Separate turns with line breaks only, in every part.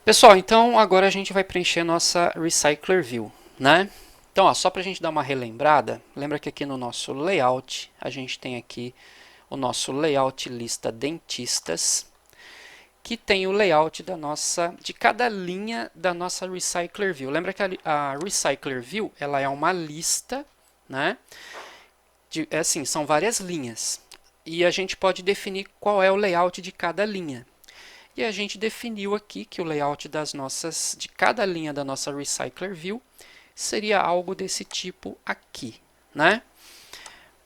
Pessoal, então agora a gente vai preencher nossa Recycler View, né? Então, ó, só para a gente dar uma relembrada, lembra que aqui no nosso layout, a gente tem aqui o nosso layout lista dentistas, que tem o layout de cada linha da nossa Recycler View. Lembra que a Recycler View, ela é uma lista, né? Assim, são várias linhas. E a gente pode definir qual é o layout de cada linha. E a gente definiu aqui que o layout de cada linha da nossa Recycler View seria algo desse tipo aqui, né?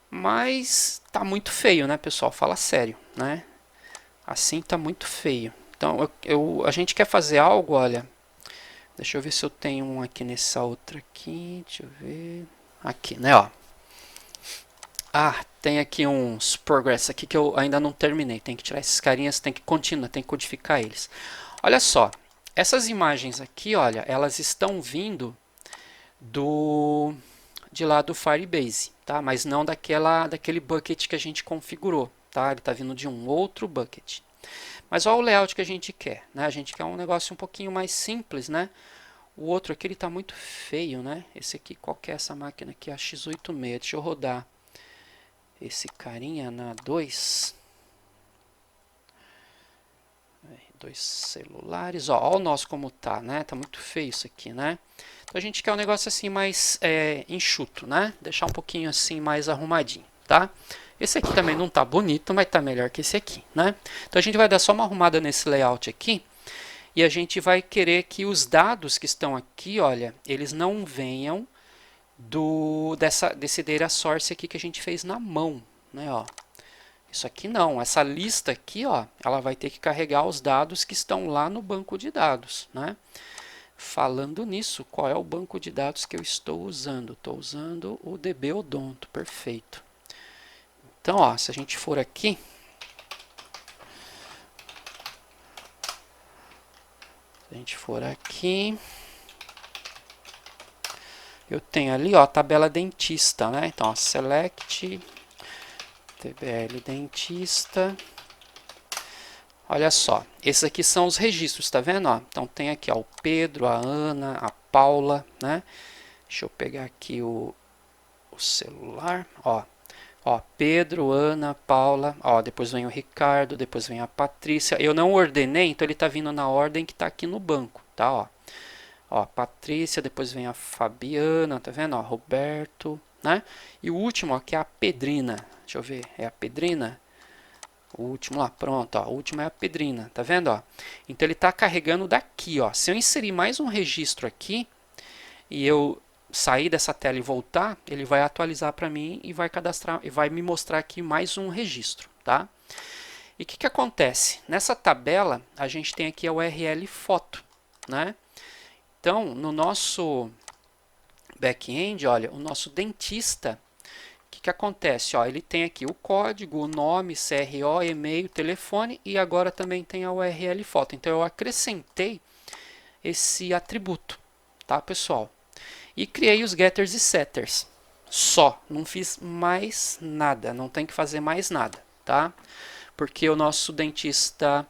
Mas tá muito feio, né, pessoal? Fala sério, né? Assim tá muito feio. Então, a gente quer fazer algo, olha. Deixa eu ver se eu tenho um aqui nessa outra aqui. Deixa eu ver. Aqui, né, ó. Ah, tem aqui uns progress aqui que eu ainda não terminei. Tem que tirar esses carinhas, tem que continuar, tem que codificar eles. Olha só, essas imagens aqui, olha, elas estão vindo de lá do Firebase, tá? Mas não daquele bucket que a gente configurou, tá? Ele está vindo de um outro bucket. Mas olha o layout que a gente quer, né? A gente quer um negócio um pouquinho mais simples, né? O outro aqui ele está muito feio, né? Esse aqui, qual que é essa máquina aqui? A X86. Deixa eu rodar esse carinha na 2. Dois celulares. Ó o nosso como tá, né? Tá muito feio isso aqui, né? Então a gente quer um negócio assim mais enxuto, né? Deixar um pouquinho assim mais arrumadinho, tá? Esse aqui também não tá bonito, mas tá melhor que esse aqui, né? Então a gente vai dar só uma arrumada nesse layout aqui e a gente vai querer que os dados que estão aqui, olha, eles não venham desse data source aqui que a gente fez na mão, né? Ó. Isso aqui não, essa lista aqui, ó, ela vai ter que carregar os dados que estão lá no banco de dados, né? Falando nisso, qual é o banco de dados que eu estou usando? Estou usando o DB Odonto, perfeito. Então, ó, se a gente for aqui, eu tenho ali, ó, a tabela dentista, né? Então, ó, select TBL dentista. Olha só, esses aqui são os registros, tá vendo? Ó? Então tem aqui ó, o Pedro, a Ana, a Paula, né? Deixa eu pegar aqui o celular, ó, Pedro, Ana, Paula, ó, depois vem o Ricardo, depois vem a Patrícia. Eu não ordenei, então ele tá vindo na ordem que tá aqui no banco, tá? Ó, Patrícia, depois vem a Fabiana, tá vendo? Ó, Roberto, né? E o último, ó, que é a Pedrina. Deixa eu ver, é a Pedrina? O último lá, pronto, ó, o último é a Pedrina, tá vendo? Ó? Então ele está carregando daqui. Ó. Se eu inserir mais um registro aqui e eu sair dessa tela e voltar, ele vai atualizar para mim e vai cadastrar e vai me mostrar aqui mais um registro, tá? E o que acontece? Nessa tabela a gente tem aqui a URL foto, né? Então no nosso back-end, olha, o nosso dentista que acontece? Ó, ele tem aqui o código, o nome, CRO, e-mail, telefone e agora também tem a URL foto. Então eu acrescentei esse atributo, tá, pessoal? E criei os getters e setters. Só, não fiz mais nada, não tem que fazer mais nada, tá? Porque o nosso dentista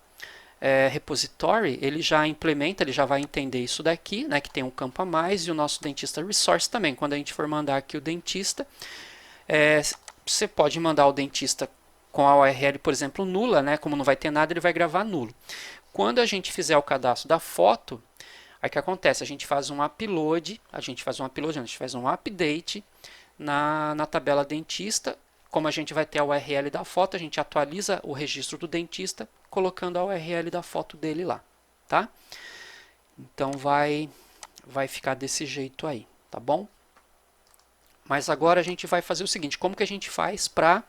repository, ele já implementa, ele já vai entender isso daqui, né, que tem um campo a mais, e o nosso dentista resource também. Quando a gente for mandar aqui o dentista, você pode mandar o dentista com a URL, por exemplo, nula, né? Como não vai ter nada, ele vai gravar nulo. Quando a gente fizer o cadastro da foto, aí o que acontece? A gente faz um upload, a gente faz um update na tabela dentista. Como a gente vai ter a URL da foto, a gente atualiza o registro do dentista colocando a URL da foto dele lá, tá? Então vai ficar desse jeito aí, tá bom? Mas agora a gente vai fazer o seguinte, como que a gente faz para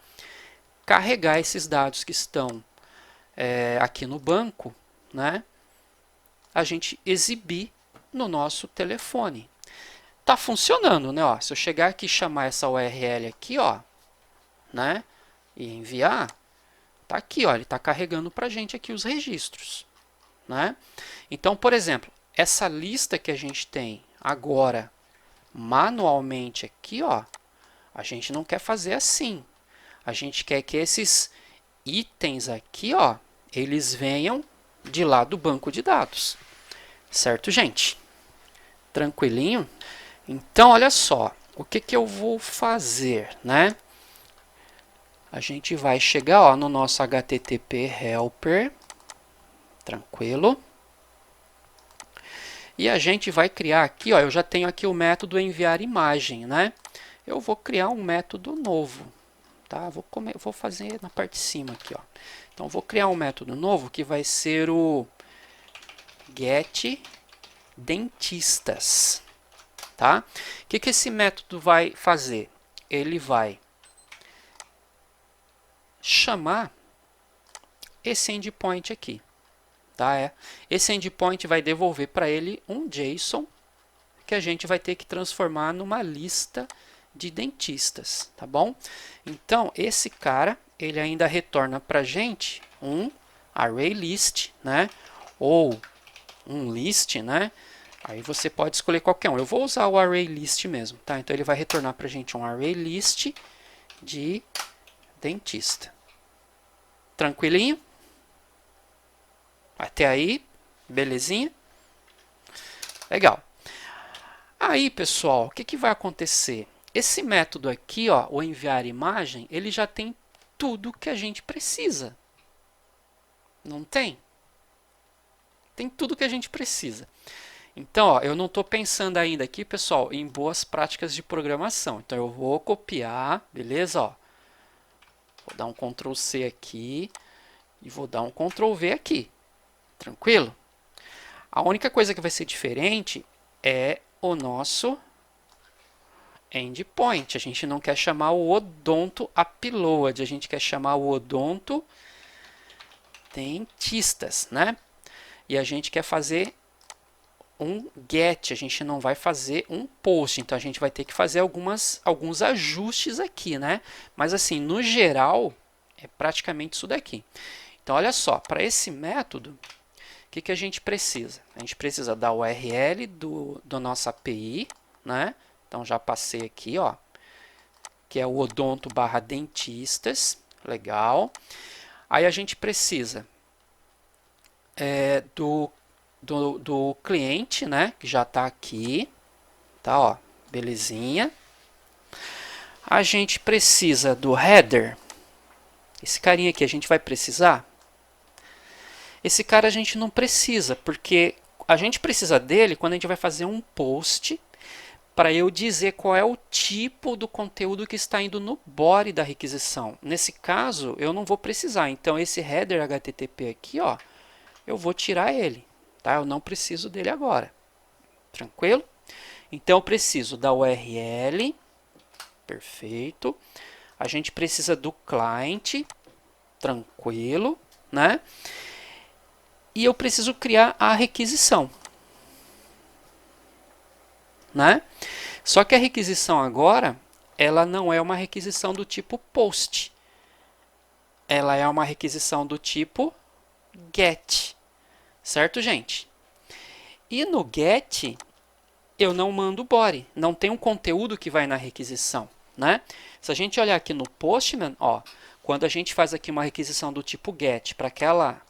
carregar esses dados que estão aqui no banco, né? A gente exibir no nosso telefone. Tá funcionando, né? Ó, se eu chegar aqui e chamar essa URL aqui, ó, né? E enviar, tá aqui, ó, ele está carregando para a gente aqui os registros, né? Então, por exemplo, essa lista que a gente tem agora manualmente aqui, ó, a gente não quer fazer assim. A gente quer que esses itens aqui, ó, eles venham de lá do banco de dados. Certo, gente? Tranquilinho? Então, olha só, o que que eu vou fazer, né? A gente vai chegar, ó, no nosso HTTP helper, tranquilo. E a gente vai criar aqui, ó, eu já tenho aqui o método enviar imagem, né? Eu vou criar um método novo, tá? Vou fazer na parte de cima aqui, ó. Então, vou criar um método novo que vai ser o getDentistas, tá? O que que esse método vai fazer? Ele vai chamar esse endpoint aqui, tá? Esse endpoint vai devolver para ele um JSON que a gente vai ter que transformar numa lista de dentistas, tá bom? Então, esse cara, ele ainda retorna para a gente um ArrayList, né? Ou um list, né? Aí você pode escolher qualquer um. Eu vou usar o ArrayList mesmo, tá? Então, ele vai retornar para a gente um ArrayList de dentista. Tranquilinho? Até aí, belezinha? Legal. Aí, pessoal, o que que vai acontecer? Esse método aqui, ó, o enviar imagem, ele já tem tudo que a gente precisa. Não tem? Tem tudo que a gente precisa. Então, ó, eu não estou pensando ainda aqui, pessoal, em boas práticas de programação. Então, eu vou copiar, beleza? Ó, vou dar um Ctrl C aqui e vou dar um Ctrl V aqui. Tranquilo? A única coisa que vai ser diferente é o nosso endpoint. A gente não quer chamar o odonto upload, a gente quer chamar o odonto dentistas, né? E a gente quer fazer um get, a gente não vai fazer um post, então a gente vai ter que fazer alguns ajustes aqui, né? Mas assim, no geral, é praticamente isso daqui. Então, olha só, para esse método, o que que a gente precisa? A gente precisa da URL do nossa API, né? Então, já passei aqui, ó, que é o odonto/dentistas, legal. Aí a gente precisa do cliente, né, que já está aqui, tá, ó, belezinha. A gente precisa do header, esse carinha aqui a gente vai precisar? Esse cara a gente não precisa, porque a gente precisa dele quando a gente vai fazer um post para eu dizer qual é o tipo do conteúdo que está indo no body da requisição. Nesse caso, eu não vou precisar. Então, esse header HTTP aqui, ó, eu vou tirar ele, tá? Eu não preciso dele agora. Tranquilo? Então, eu preciso da URL. Perfeito. A gente precisa do client. Tranquilo, né? E eu preciso criar a requisição, né? Só que a requisição agora, ela não é uma requisição do tipo post. Ela é uma requisição do tipo get. Certo, gente? E no get, eu não mando body. Não tem um conteúdo que vai na requisição, né? Se a gente olhar aqui no Postman, ó, quando a gente faz aqui uma requisição do tipo get para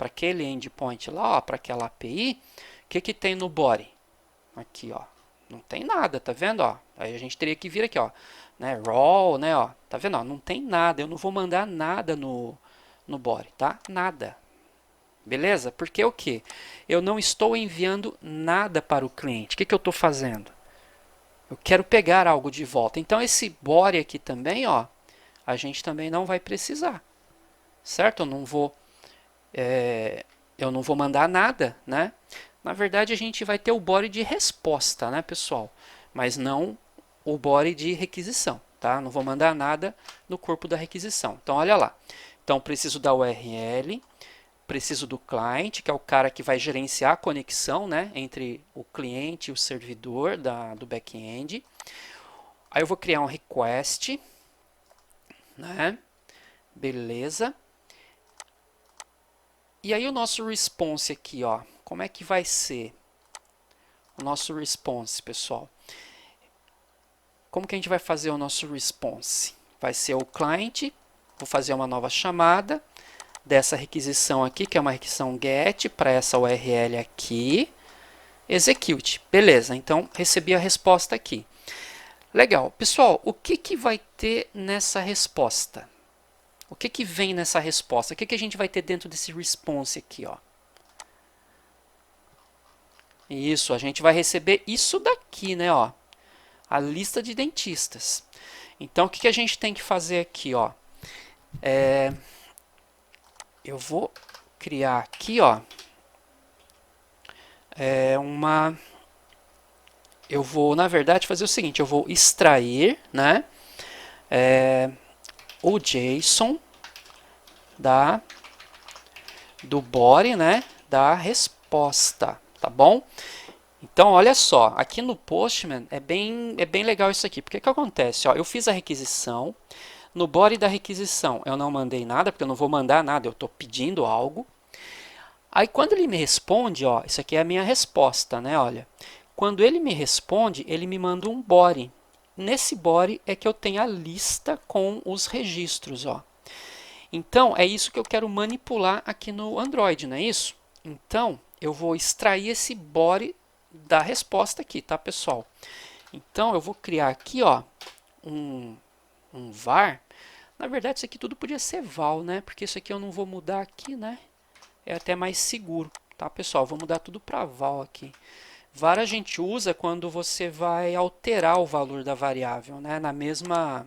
aquele endpoint lá, para aquela API, o que que tem no body? Aqui, ó. Não tem nada, tá vendo? Ó? Aí a gente teria que vir aqui, ó, né? Raw, né? Ó, tá vendo? Ó? Não tem nada. Eu não vou mandar nada no body, tá? Nada. Beleza? Porque o que? Eu não estou enviando nada para o cliente. O que eu estou fazendo? Eu quero pegar algo de volta. Então, esse body aqui também, ó, a gente também não vai precisar. Certo? Eu não vou mandar nada, né? Na verdade, a gente vai ter o body de resposta, né, pessoal? Mas não o body de requisição, tá? Não vou mandar nada no corpo da requisição. Então, olha lá. Então, preciso da URL, preciso do client, que é o cara que vai gerenciar a conexão, né, entre o cliente e o servidor do back-end. Aí eu vou criar um request, né? Beleza. E aí o nosso response aqui, ó, como é que vai ser o nosso response, pessoal? Como que a gente vai fazer o nosso response? Vai ser o client, vou fazer uma nova chamada dessa requisição aqui, que é uma requisição get, para essa URL aqui, execute. Beleza, então recebi a resposta aqui. Legal. Pessoal, o que, que vai ter nessa resposta? O que, que vem nessa resposta? O que, que a gente vai ter dentro desse response aqui? Ó? Isso, a gente vai receber isso daqui, né? Ó, a lista de dentistas. Então, o que, que a gente tem que fazer aqui? Ó? Eu vou criar aqui, ó, eu vou, na verdade, fazer o seguinte, eu vou extrair, né, o JSON do body, né, da resposta, tá bom? Então, olha só, aqui no Postman é bem legal isso aqui, porque o que acontece? Ó, eu fiz a requisição, no body da requisição eu não mandei nada, porque eu não vou mandar nada, eu estou pedindo algo. Aí quando ele me responde, ó, isso aqui é a minha resposta, né? Olha, quando ele me responde, ele me manda um body. Nesse body é que eu tenho a lista com os registros, ó. Então é isso que eu quero manipular aqui no Android, não é isso? Então eu vou extrair esse body da resposta aqui, tá, pessoal? Então eu vou criar aqui, ó, um var. Na verdade isso aqui tudo podia ser val, né? Porque isso aqui eu não vou mudar aqui, né? É até mais seguro, tá, pessoal? Vou mudar tudo para val aqui. Var a gente usa quando você vai alterar o valor da variável, né? Na mesma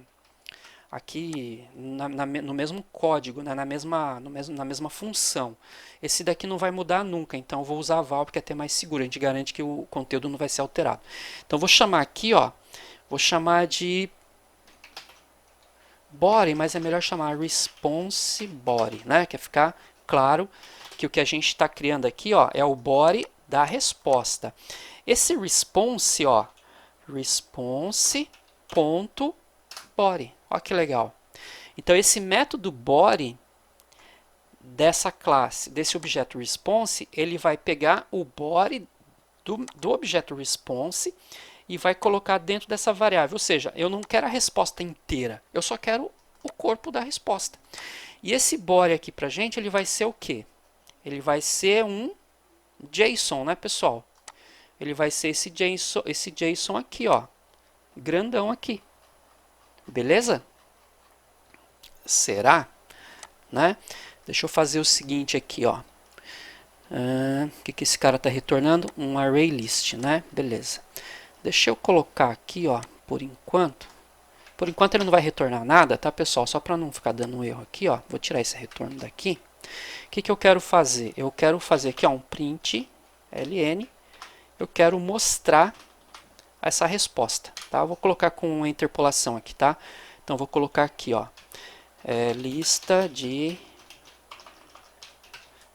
aqui no mesmo código, né? na mesma função. Esse daqui não vai mudar nunca, então eu vou usar val porque é até mais seguro. A gente garante que o conteúdo não vai ser alterado. Então vou chamar aqui, ó, vou chamar de body, mas é melhor chamar response body, né? Quer ficar claro que o que a gente está criando aqui, ó, é o body da resposta. Esse response, ó, response.body. Olha que legal. Então esse método body dessa classe, desse objeto response, ele vai pegar o body do objeto response e vai colocar dentro dessa variável. Ou seja, eu não quero a resposta inteira, eu só quero o corpo da resposta. E esse body aqui pra gente, ele vai ser o quê? Ele vai ser um JSON, né, pessoal? Ele vai ser esse JSON aqui, ó, grandão aqui. Beleza? Será? Né? Deixa eu fazer o seguinte aqui, ó. O que esse cara está retornando? Um array list, né? Beleza. Deixa eu colocar aqui, ó, por enquanto. Por enquanto ele não vai retornar nada, tá, pessoal? Só para não ficar dando um erro aqui, ó. Vou tirar esse retorno daqui. O que eu quero fazer? Eu quero fazer aqui, ó, um print ln. Eu quero mostrar essa resposta, tá? Eu vou colocar com uma interpolação aqui, tá? Então vou colocar aqui, ó, lista de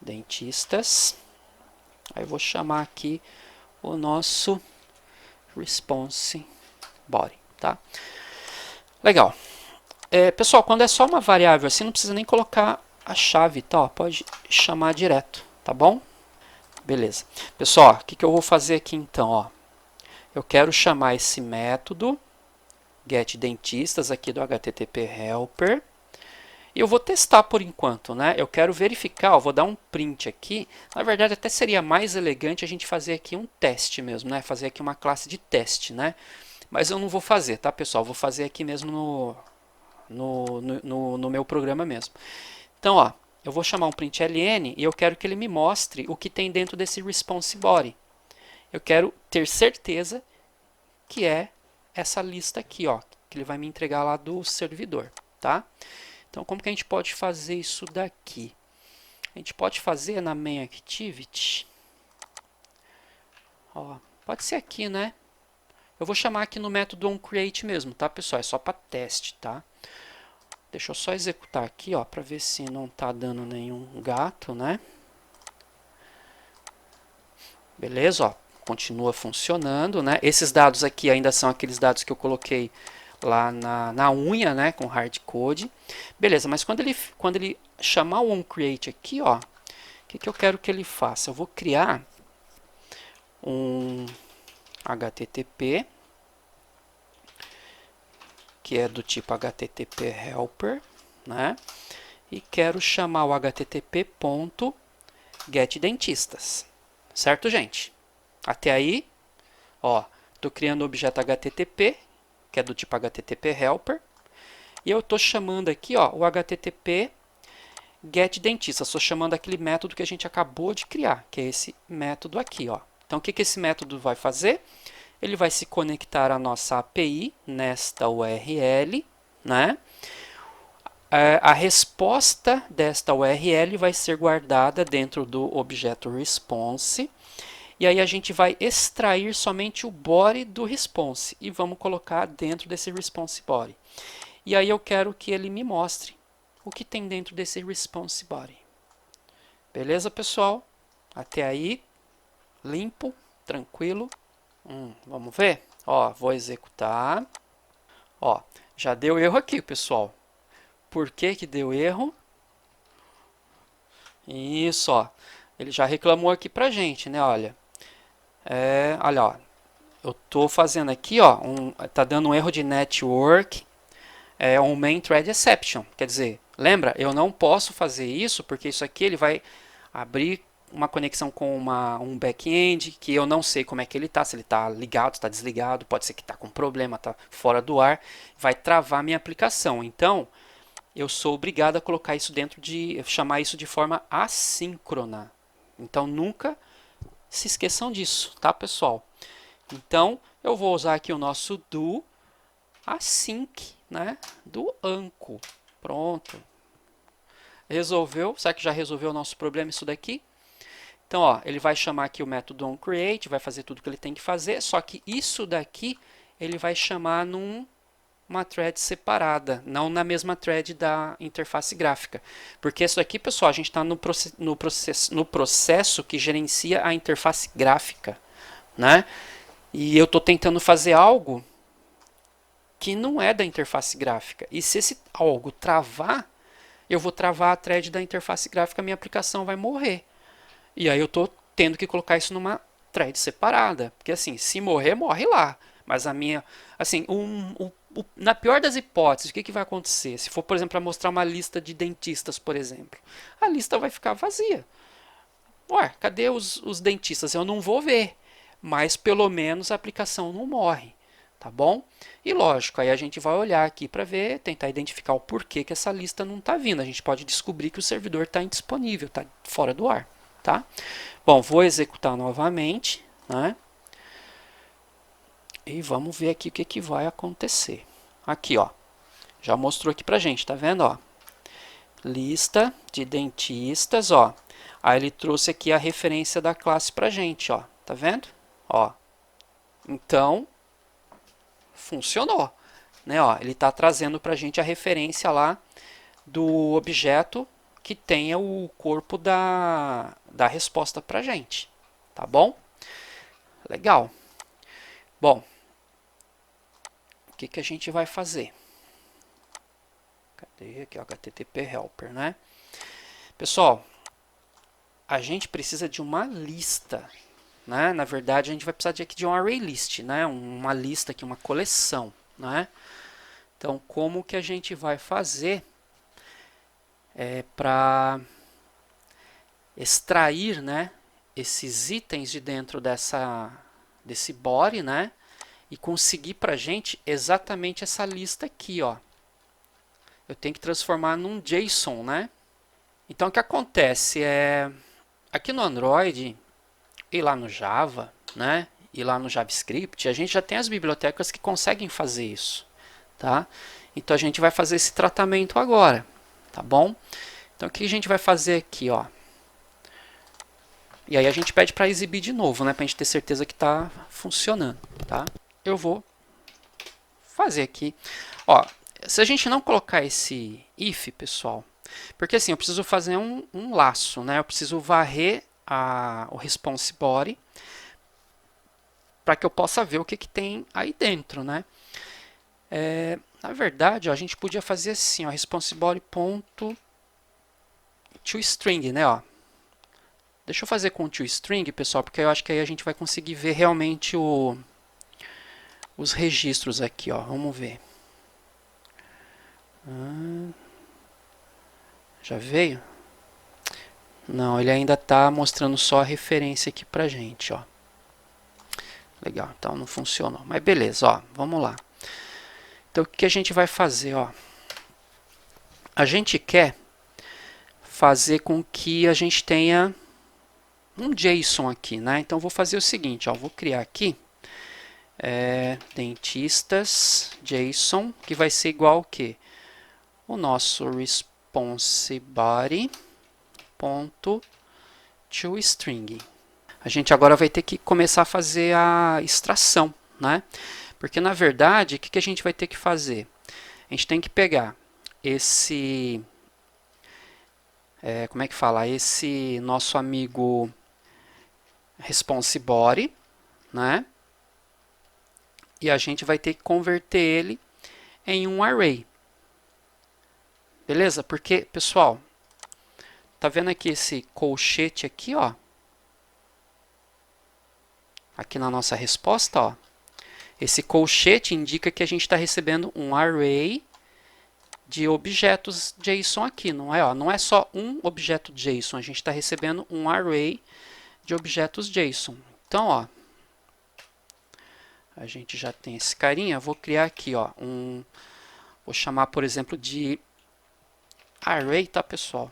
dentistas. Aí eu vou chamar aqui o nosso response body, tá? Legal. Pessoal, quando é só uma variável assim, não precisa nem colocar a chave, tá? Ó, pode chamar direto, tá bom? Beleza. Pessoal, o que eu vou fazer aqui então, ó? Eu quero chamar esse método getDentistas aqui do HTTP helper. E eu vou testar por enquanto, né? Eu quero verificar, ó, vou dar um print aqui. Na verdade, até seria mais elegante a gente fazer aqui um teste mesmo, né? Fazer aqui uma classe de teste, né? Mas eu não vou fazer, tá, pessoal? Vou fazer aqui mesmo no meu programa mesmo. Então, ó, eu vou chamar um print ln e eu quero que ele me mostre o que tem dentro desse response body. Eu quero ter certeza que é essa lista aqui, ó, que ele vai me entregar lá do servidor, tá? Então, como que a gente pode fazer isso daqui? A gente pode fazer na main activity. Ó, pode ser aqui, né? Eu vou chamar aqui no método onCreate mesmo, tá, pessoal? É só para teste, tá? Deixa eu só executar aqui, ó, para ver se não tá dando nenhum gato, né? Beleza, ó, continua funcionando, né? Esses dados aqui ainda são aqueles dados que eu coloquei lá na unha, né, com hardcode. Beleza, mas quando ele chamar o onCreate aqui, ó, o que eu quero que ele faça? Eu vou criar um HTTP, que é do tipo HTTP helper, né? E quero chamar o http.getDentistas. Certo, gente? Até aí, ó, estou criando o objeto HTTP, que é do tipo HTTP helper, e eu estou chamando aqui, ó, o HTTP getDentista. Estou chamando aquele método que a gente acabou de criar, que é esse método aqui, ó. Então, o que esse método vai fazer? Ele vai se conectar à nossa API nesta URL, né? A resposta desta URL vai ser guardada dentro do objeto response. E aí a gente vai extrair somente o body do response e vamos colocar dentro desse response body. E aí eu quero que ele me mostre o que tem dentro desse response body. Beleza, pessoal? Até aí, limpo, tranquilo. Vamos ver? Ó, vou executar. Ó, já deu erro aqui, pessoal. Por que que deu erro? Isso, ó. Ele já reclamou aqui pra gente, né? Olha. Olha, ó. Eu tô fazendo aqui, ó. Tá dando um erro de network. Um main thread exception. Quer dizer, lembra? Eu não posso fazer isso porque isso aqui ele vai abrir uma conexão com um back-end que eu não sei como é que ele está, se ele está ligado, está desligado, pode ser que está com problema, está fora do ar, vai travar minha aplicação. Então, eu sou obrigado a colocar isso chamar isso de forma assíncrona. Então, nunca se esqueçam disso, tá, pessoal? Então, eu vou usar aqui o nosso do async, né, do Anco. Pronto. Resolveu? Será que já resolveu o nosso problema isso daqui? Então, ó, ele vai chamar aqui o método onCreate, vai fazer tudo o que ele tem que fazer, só que isso daqui ele vai chamar numa thread separada, não na mesma thread da interface gráfica. Porque isso aqui, pessoal, a gente está no processo que gerencia a interface gráfica, né? E eu estou tentando fazer algo que não é da interface gráfica. E se esse algo travar, eu vou travar a thread da interface gráfica, minha aplicação vai morrer. E aí eu estou tendo que colocar isso numa thread separada. Porque assim, se morrer, morre lá. Mas a minha, assim, na pior das hipóteses, o que vai acontecer? Se for, por exemplo, para mostrar uma lista de dentistas, por exemplo, a lista vai ficar vazia. Ué, cadê os dentistas? Eu não vou ver. Mas pelo menos a aplicação não morre. Tá bom? E lógico, aí a gente vai olhar aqui para ver, tentar identificar o porquê que essa lista não está vindo. A gente pode descobrir que o servidor está indisponível, está fora do ar. Tá? Bom, vou executar novamente, né? E vamos ver aqui o que vai acontecer. Aqui, ó, já mostrou aqui pra gente, tá vendo, ó? Lista de dentistas, ó. Aí ele trouxe aqui a referência da classe pra gente, ó. Tá vendo? Ó. Então, funcionou, né? Ó, ele tá trazendo pra gente a referência lá do objeto que tenha o corpo da resposta para a gente, tá bom? Legal. Bom, o que a gente vai fazer? Cadê aqui o HTTP helper, né? Pessoal, a gente precisa de uma lista, né? Na verdade, a gente vai precisar de um array list, né? Uma lista aqui, uma coleção, né? Então, como que a gente vai fazer para extrair, né, esses itens de dentro desse body, né, e conseguir para a gente exatamente essa lista aqui, ó. Eu tenho que transformar num JSON, né? Então o que acontece aqui no Android e lá no Java, né, e lá no JavaScript, a gente já tem as bibliotecas que conseguem fazer isso, tá? Então a gente vai fazer esse tratamento agora, tá bom? Então o que a gente vai fazer aqui, ó? E aí a gente pede para exibir de novo, né, para a gente ter certeza que está funcionando, tá? Eu vou fazer aqui, ó, se a gente não colocar esse if, pessoal, porque assim, eu preciso fazer um laço, né, eu preciso varrer o response body para que eu possa ver o que tem aí dentro, né? Na verdade, ó, a gente podia fazer assim, ó, response body ponto toString, né, ó. Deixa eu fazer com o toString, pessoal, porque eu acho que aí a gente vai conseguir ver realmente os registros aqui, ó. Vamos ver. Já veio? Não, ele ainda está mostrando só a referência aqui pra gente, ó. Legal, então não funcionou. Mas beleza, ó, vamos lá. Então o que a gente vai fazer, ó? A gente quer fazer com que a gente tenha um JSON aqui, né? Então vou fazer o seguinte, ó, vou criar aqui dentistas JSON, que vai ser igual ao que? O nosso response body ponto toString. A gente agora vai ter que começar a fazer a extração, né? Porque na verdade, o que a gente vai ter que fazer? A gente tem que pegar esse, como é que fala? Esse nosso amigo response body, né? E a gente vai ter que converter ele em um array. Beleza? Porque, pessoal, tá vendo aqui esse colchete aqui, ó? Aqui na nossa resposta, ó. Esse colchete indica que a gente está recebendo um array de objetos JSON aqui, não é? Ó, não é só um objeto JSON, a gente está recebendo um array de objetos JSON. Então, ó, a gente já tem esse carinha. Vou criar aqui, ó, vou chamar, por exemplo, de array, tá, pessoal?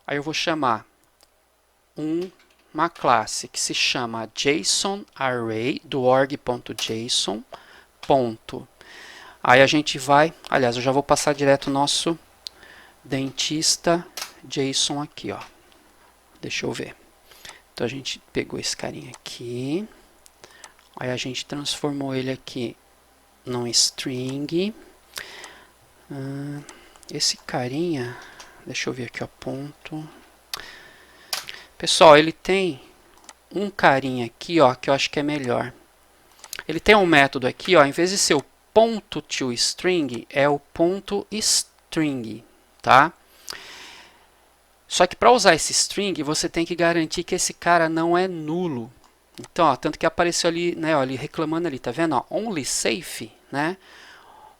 Aí eu vou chamar uma classe que se chama JSONArray do org.json. Aí a gente vai, aliás, eu já vou passar direto o nosso dentista JSON aqui, ó. Deixa eu ver. Então a gente pegou esse carinha aqui, aí a gente transformou ele aqui num string. Esse carinha, deixa eu ver aqui, ó, ponto. Pessoal, ele tem um carinha aqui, ó, que eu acho que é melhor. Ele tem um método aqui, ó, em vez de ser o ponto toString, é o ponto string, tá? Só que para usar esse string, você tem que garantir que esse cara não é nulo. Então, ó, tanto que apareceu ali, né, ó, ele reclamando ali, tá vendo? Ó, only safe, né?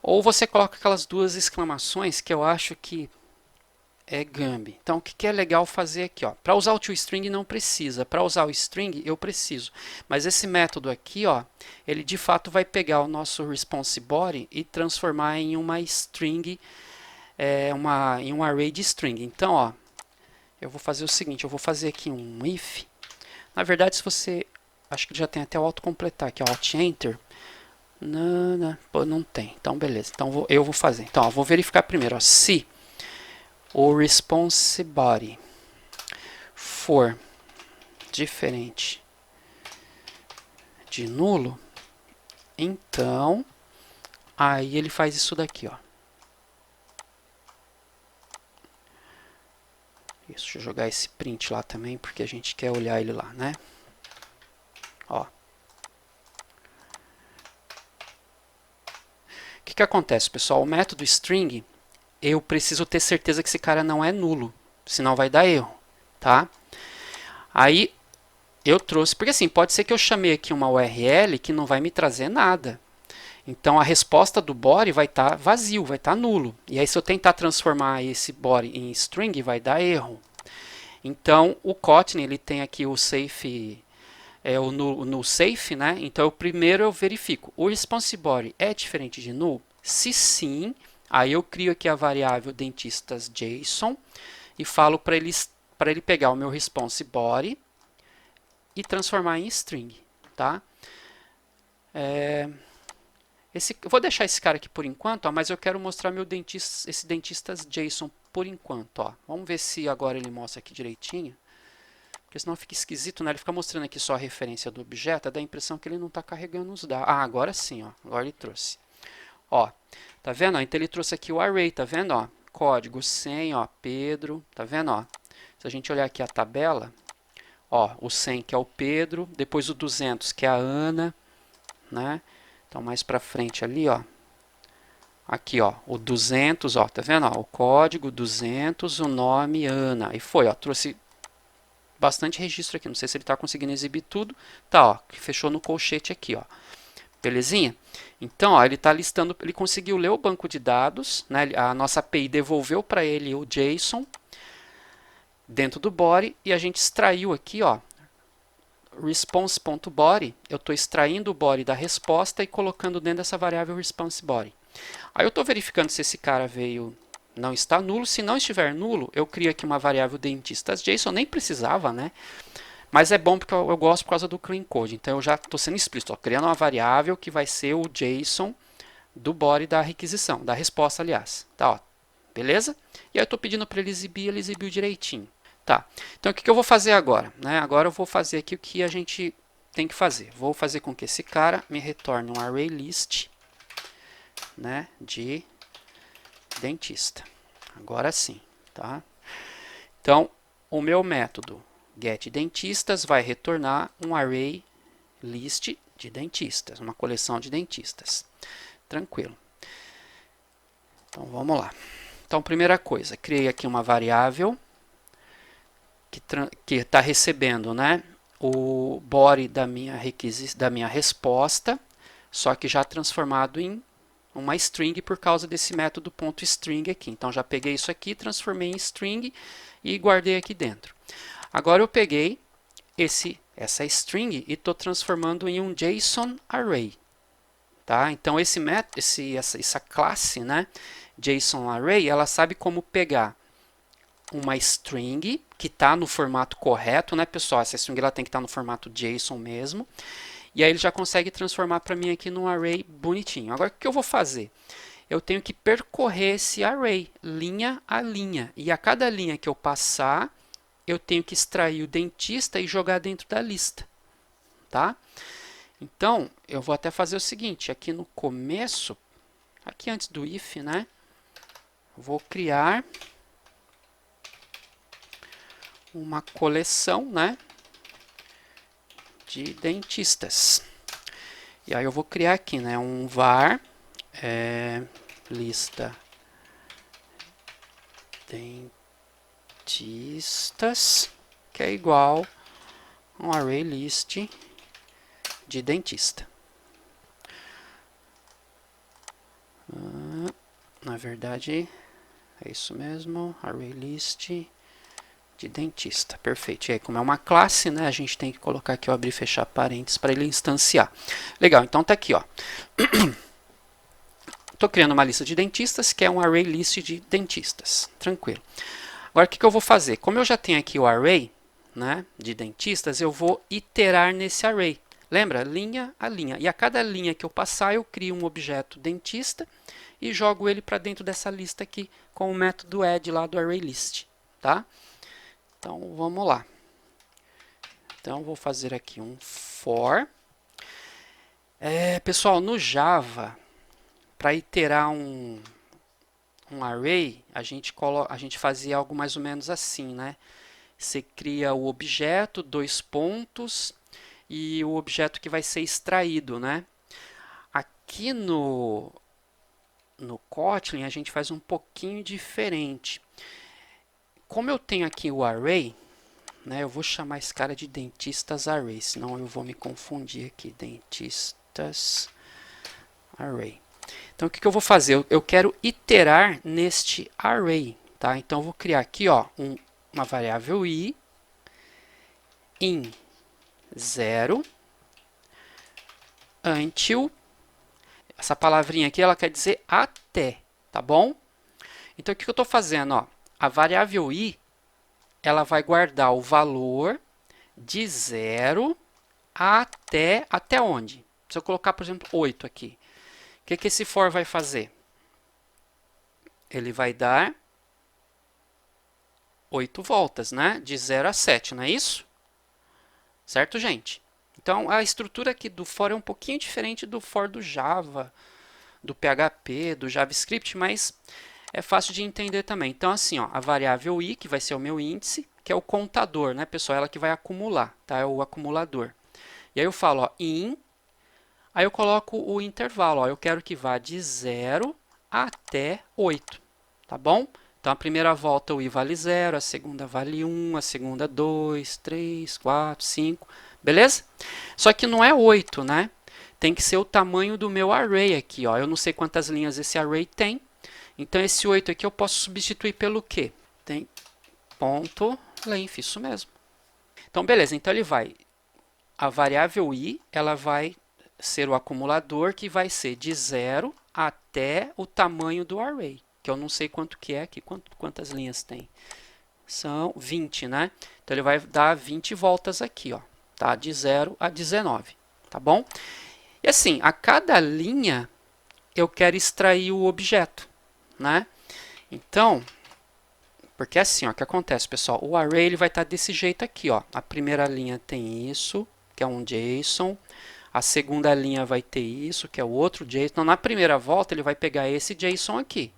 Ou você coloca aquelas duas exclamações que eu acho que é Gambi. Então, o que é legal fazer aqui? Para usar o toString não precisa. Para usar o string, eu preciso. Mas esse método aqui, ó, ele de fato vai pegar o nosso response body e transformar em uma string, em um array de string. Então, ó, eu vou fazer o seguinte, eu vou fazer aqui um if. Na verdade, se você... Acho que já tem até o autocompletar aqui, ó, Alt Enter. Não tem. Então, beleza. Então, eu vou fazer. Então, ó, vou verificar primeiro, ó, se o response body for diferente de nulo, então aí ele faz isso daqui, ó. Isso, deixa eu jogar esse print lá também, porque a gente quer olhar ele lá, né? Ó. O que acontece, pessoal? O método string, eu preciso ter certeza que esse cara não é nulo, senão vai dar erro, tá? Aí eu trouxe, porque assim, pode ser que eu chamei aqui uma URL que não vai me trazer nada. Então a resposta do body vai estar vazio, vai estar nulo. E aí se eu tentar transformar esse body em string, vai dar erro. Então o Kotlin, ele tem aqui o safe, o null safe, né? Então primeiro eu verifico, o response body é diferente de null? Se sim, aí eu crio aqui a variável dentistas JSON e falo para ele pegar o meu response body e transformar em string, tá? Eu vou deixar esse cara aqui por enquanto, ó, mas eu quero mostrar esse dentistas JSON por enquanto. Ó. Vamos ver se agora ele mostra aqui direitinho. Porque senão fica esquisito, né? Ele fica mostrando aqui só a referência do objeto, dá a impressão que ele não está carregando os dados. Ah, agora sim, ó. Agora ele trouxe. Ó, tá vendo? Ó? Então ele trouxe aqui o array, tá vendo? Ó? Código 100, ó, Pedro, tá vendo? Ó? Se a gente olhar aqui a tabela, ó, o 100 que é o Pedro, depois o 200 que é a Ana, né? Então mais para frente ali, ó. Aqui, ó, o 200, ó, tá vendo? Ó, o código 200, o nome Ana. E foi, ó, trouxe bastante registro aqui. Não sei se ele está conseguindo exibir tudo. Tá, ó, fechou no colchete aqui, ó. Belezinha? Então, ó, ele está listando, ele conseguiu ler o banco de dados, né? A nossa API devolveu para ele o JSON dentro do body e a gente extraiu aqui, ó, response.body, eu estou extraindo o body da resposta e colocando dentro dessa variável response_body. Aí eu estou verificando se esse cara não está nulo. Se não estiver nulo, eu crio aqui uma variável dentistas.json, nem precisava, né? Mas é bom porque eu gosto por causa do clean code. Então eu já estou sendo explícito, criando uma variável que vai ser o JSON do body da requisição, da resposta, aliás. Tá, ó. Beleza? E aí eu estou pedindo para ele exibiu direitinho. Tá. Então o que eu vou fazer agora? Né? Agora eu vou fazer aqui o que a gente tem que fazer. Vou fazer com que esse cara me retorne um array list, né, de dentista. Agora sim, tá? Então, o meu método getDentistas vai retornar um array list de dentistas, uma coleção de dentistas. Tranquilo. Então, vamos lá. Então, primeira coisa, criei aqui uma variável que está recebendo, né, o body da minha resposta, só que já transformado em uma string por causa desse método .string aqui. Então, já peguei isso aqui, transformei em string e guardei aqui dentro. Agora, eu peguei essa string e estou transformando em um JSON array. Tá? Então, essa classe, né, JSON array, ela sabe como pegar uma string que está no formato correto, né, pessoal? Essa string ela tem que estar no formato JSON mesmo. E aí ele já consegue transformar para mim aqui num array bonitinho. Agora, o que eu vou fazer? Eu tenho que percorrer esse array, linha a linha. E a cada linha que eu passar, eu tenho que extrair o dentista e jogar dentro da lista. Tá? Então, eu vou até fazer o seguinte. Aqui no começo, aqui antes do if, né? Vou criar uma coleção, né, de dentistas. E aí eu vou criar aqui, né, um var lista dentistas, que é igual a um array list de dentista. Na verdade, é isso mesmo, array list de dentista, perfeito. E aí, como é uma classe, né, a gente tem que colocar aqui, ó, abrir e fechar parênteses para ele instanciar. Legal, então tá aqui, ó. Estou criando uma lista de dentistas, que é um array list de dentistas. Tranquilo. Agora, o que eu vou fazer? Como eu já tenho aqui o array, né, de dentistas, eu vou iterar nesse array. Lembra? Linha a linha. E a cada linha que eu passar, eu crio um objeto dentista e jogo ele para dentro dessa lista aqui com o método add lá do array list. Tá? Então, vamos lá. Então, vou fazer aqui um for. Pessoal, no Java, para iterar um array, a gente fazia algo mais ou menos assim, né? Você cria o objeto, 2 pontos, e o objeto que vai ser extraído, né? Aqui no Kotlin, a gente faz um pouquinho diferente. Como eu tenho aqui o array, né, eu vou chamar esse cara de dentistas array, senão eu vou me confundir aqui. Dentistas array. Então, o que eu vou fazer? Eu quero iterar neste array. Tá? Então, eu vou criar aqui, ó, uma variável i in 0 until. Essa palavrinha aqui ela quer dizer até. Tá bom? Então, o que eu estou fazendo? Ó, a variável i ela vai guardar o valor de 0 até onde? Se eu colocar, por exemplo, 8 aqui. O que esse for vai fazer? Ele vai dar 8 voltas, né? De 0 a 7, não é isso? Certo, gente? Então, a estrutura aqui do for é um pouquinho diferente do for do Java, do PHP, do JavaScript, mas é fácil de entender também. Então, assim, ó, a variável i, que vai ser o meu índice, que é o contador, né, pessoal? Ela que vai acumular, tá? É o acumulador. E aí eu falo, ó, in, aí eu coloco o intervalo, ó, eu quero que vá de 0 até 8, tá bom? Então, a primeira volta o i vale 0, a segunda vale 1, a segunda 2, 3, 4, 5, beleza? Só que não é 8, né? Tem que ser o tamanho do meu array aqui, ó. Eu não sei quantas linhas esse array tem, então esse 8 aqui eu posso substituir pelo quê? Tem ponto length, isso mesmo. Então, beleza, então ele vai a variável i, ela vai ser o acumulador que vai ser de 0 até o tamanho do array, que eu não sei quanto que é aqui, quantas linhas tem. São 20, né? Então, ele vai dar 20 voltas aqui, ó, tá? De 0 a 19, tá bom? E assim, a cada linha, eu quero extrair o objeto, né? Então, porque assim, ó, o que acontece, pessoal? O array ele vai estar desse jeito aqui, ó. A primeira linha tem isso, que é um JSON. A segunda linha vai ter isso, que é o outro JSON. Então, na primeira volta, ele vai pegar esse JSON aqui.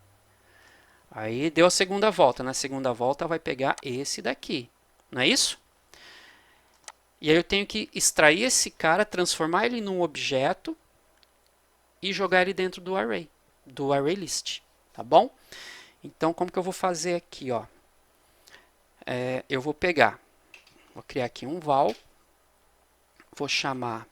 Aí, deu a segunda volta. Na segunda volta, vai pegar esse daqui. Não é isso? E aí, eu tenho que extrair esse cara, transformar ele num objeto e jogar ele dentro do array list. Tá bom? Então, como que eu vou fazer aqui, ó? Eu vou criar aqui um val, vou chamar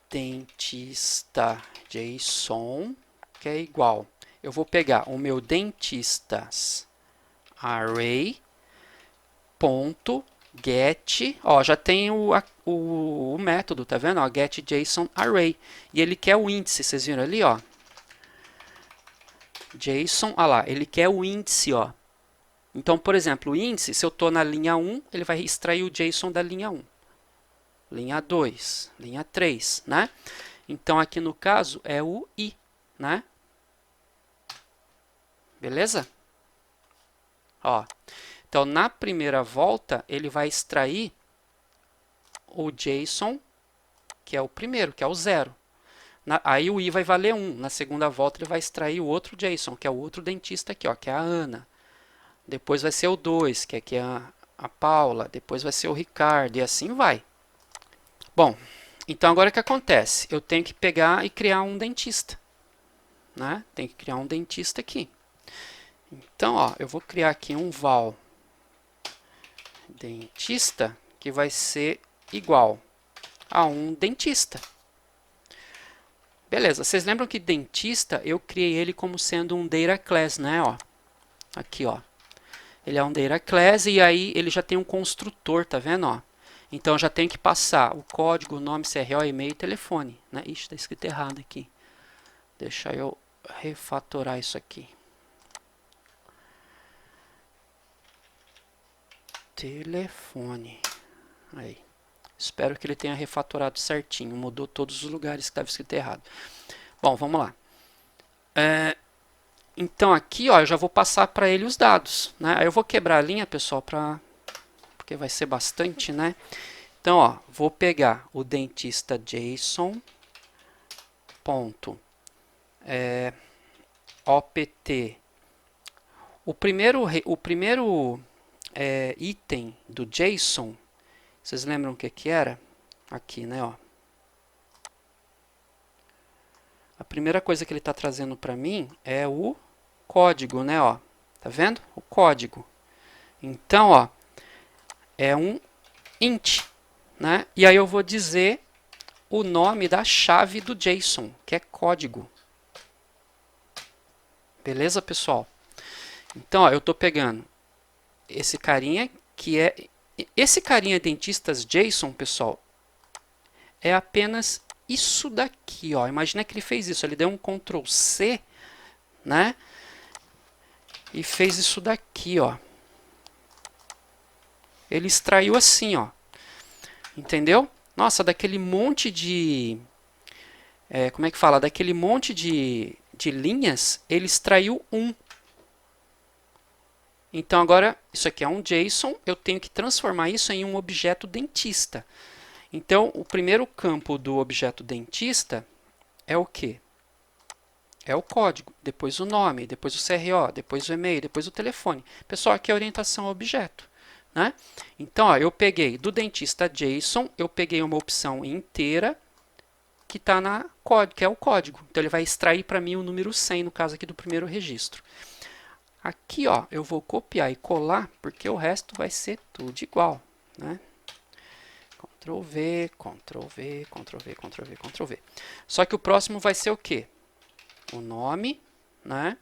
dentista JSON, que é igual. Eu vou pegar o meu dentistas array ponto get, ó, já tem o método, tá vendo? Ó, get JSON array, e ele quer o índice, vocês viram ali, ó? JSON, olha lá, ele quer o índice, ó. Então, por exemplo, o índice, se eu estou na linha 1, ele vai extrair o JSON da linha 1. Linha 2, linha 3, né? Então, aqui no caso, é o i, né? Beleza? Ó, então, na primeira volta, ele vai extrair o JSON, que é o primeiro, que é o 0. Aí o i vai valer 1. Na segunda volta, ele vai extrair o outro JSON, que é o outro dentista aqui, ó, que é a Ana. Depois vai ser o 2, que é a Paula. Depois vai ser o Ricardo, e assim vai. Bom, então agora o que acontece? Eu tenho que pegar e criar um dentista, né? Tem que criar um dentista aqui. Então, ó, eu vou criar aqui um val dentista que vai ser igual a um dentista. Beleza, vocês lembram que dentista eu criei ele como sendo um data class, né? Ó, aqui, ó. Ele é um data class e aí ele já tem um construtor, tá vendo? Ó? Então, já tem que passar o código, o nome, CRO, e-mail e telefone. Né? Ixi, está escrito errado aqui. Deixa eu refatorar isso aqui. Telefone. Aí. Espero que ele tenha refatorado certinho. Mudou todos os lugares que estava escrito errado. Bom, vamos lá. Então, aqui, ó, eu já vou passar para ele os dados. Né? Aí eu vou quebrar a linha, pessoal, porque vai ser bastante, né? Então, ó, vou pegar o dentista JSON ponto opt. O primeiro item do JSON, vocês lembram o que era? Aqui, né? Ó. A primeira coisa que ele está trazendo para mim é o código, né? Ó. Tá vendo? O código. Então, ó, é um int. Né? E aí eu vou dizer o nome da chave do JSON, que é código. Beleza, pessoal? Então, ó, eu estou pegando esse carinha, que é... Esse carinha dentistas JSON, pessoal, é apenas isso daqui. Ó. Imagina que ele fez isso, ele deu um Ctrl C, né? E fez isso daqui, ó. Ele extraiu assim, ó. Entendeu? Nossa, daquele monte de... como é que fala? Daquele monte de linhas, ele extraiu um. Então, agora, isso aqui é um JSON, eu tenho que transformar isso em um objeto dentista. Então, o primeiro campo do objeto dentista é o quê? É o código, depois o nome, depois o CRO, depois o e-mail, depois o telefone. Pessoal, aqui é a orientação ao objeto. Né? Então, ó, eu peguei do dentista JSON, eu peguei uma opção inteira que está na código, que é o código. Então, ele vai extrair para mim o número 100, no caso aqui do primeiro registro. Aqui, ó, eu vou copiar e colar, porque o resto vai ser tudo igual. Né? Ctrl V, Ctrl V, Ctrl V, Ctrl V, Ctrl V. Só que o próximo vai ser o quê? O nome, né?